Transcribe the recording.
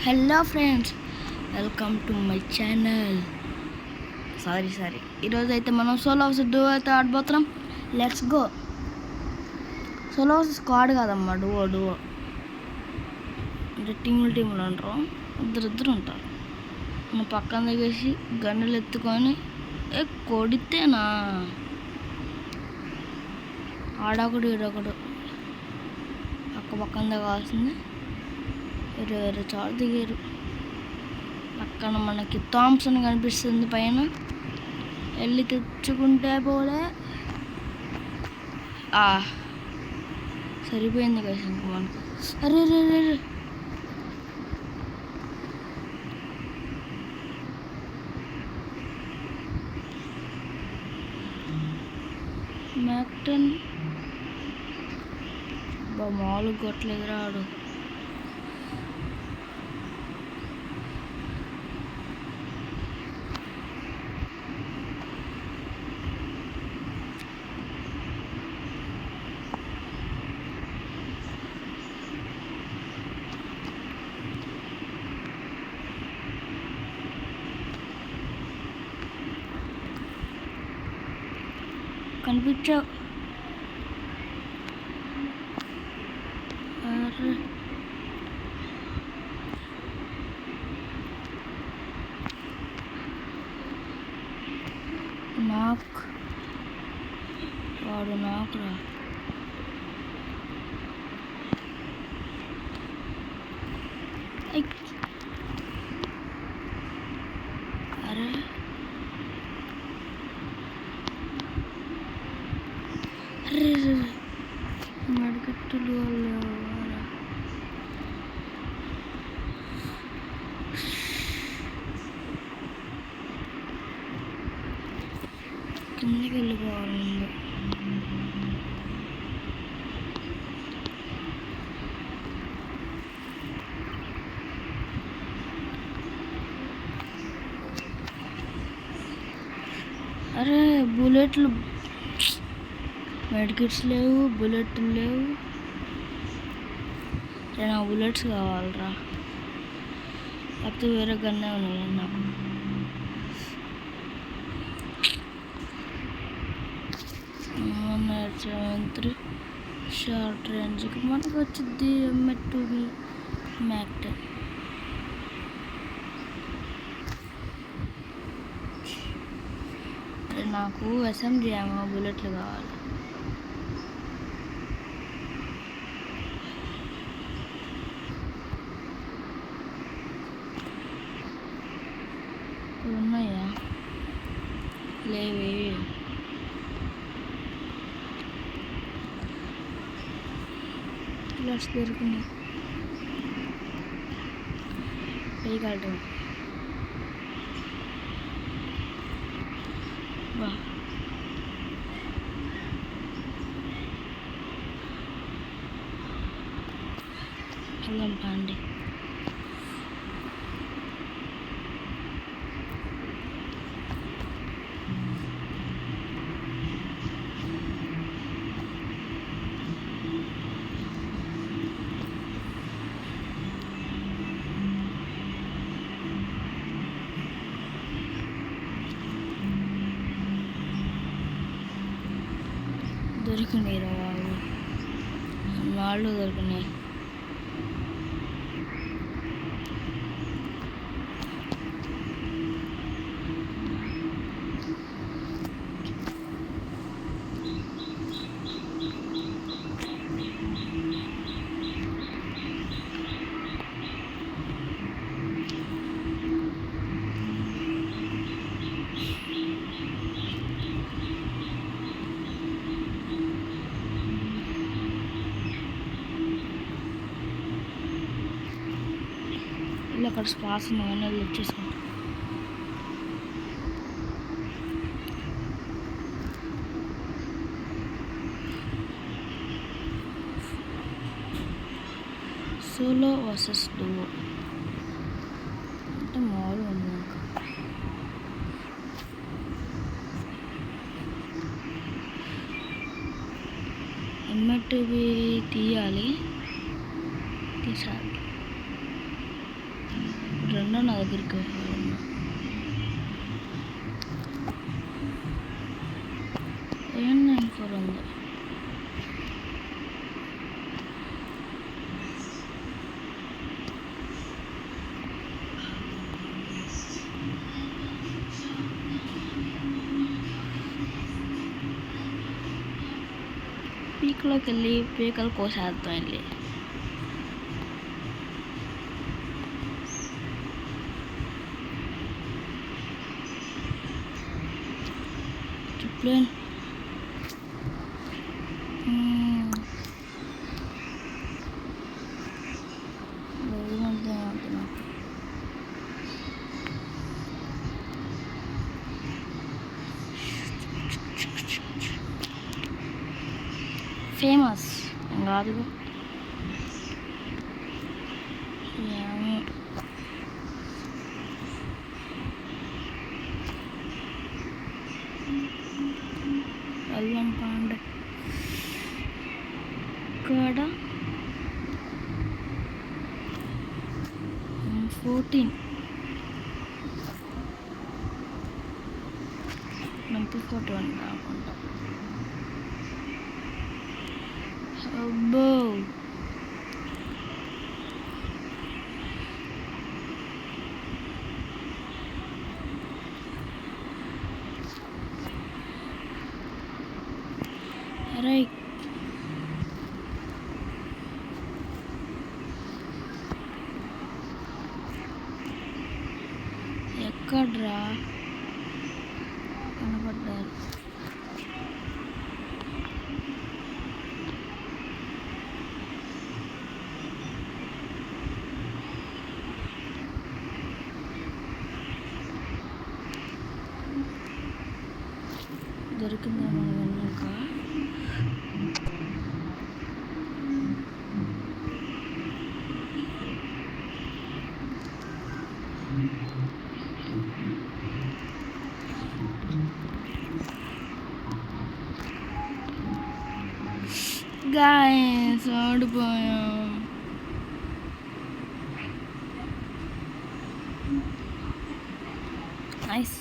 Hello friends, welcome to my channel. Sorry ఈరోజు అయితే మనం సోలో వర్సెస్ డూవో అయితే ఆడబోతున్నాం. Let's go. Solo versus squad కాదమ్మా, డూవో అంటే టీములు ఉంటారు, ఇద్దరు ఉంటారు. మన పక్కన దిగేసి గన్నులు ఎత్తుకొని కొడితేనా ఆడొకడు ఈడొకడు పక్కన దిగాల్సింది. వేరే చాలు దిగారు. పక్కన మనకి థామ్సన్ కనిపిస్తుంది, పైన వెళ్ళి తెచ్చుకుంటే పోలే. సరిపోయింది కదా ఇంక మనకు. అరే రే రే రే మ్యాక్టన్ మామూలు కొట్టలేదు రాడు. కనిపించావు. వాడు నాకురా. అరే మడికట్టులు కిందకి వెళ్ళిపోవాలి. అరే బుల్లెట్లు, మెడికిట్స్ లేవు, బుల్లెట్లు లేవు. నాకు బుల్లెట్స్ కావాలరా, లేకపోతే వేరే గన్నే ఉన్నాయి నాకు. షార్ట్ రేంజ్కి మనకు వచ్చింది M2B మ్యాక్టన్. నాకు SMG బుల్లెట్లు కావాలి. ఉన్నాయా? లేవే. ప్లస్ దొరికినాయి. వేయగలరు. వెళ్దాం పండి. దొరికినాయి రా బాబు, వాళ్ళు దొరికినాయి. అక్కడ స్పాట్స్ ఉన్నాయని వెళ్ళి వచ్చేసుకుంటాం. సోలో వర్సెస్ డూవో అంటే మామూలు ఉంది. M2B తీయాలి, తీసాలి. రెండో నా దగ్గరికి ఏం 4 ఉంది. పీక్లోకి వెళ్ళి పీకలు కోసేద్దాం వెళ్ళి. ప్లేన్ ఫేమస్ కాదు. అల్లం పాండ్ ఇక్కడ 14 41 కాకుండా అబ్బో అరే ఎక్కడ్రా కనపడ్డారు. దొరికిందా మనం వెళ్ళాక? గాయ్స్ ఓడిపోయాం. నైస్.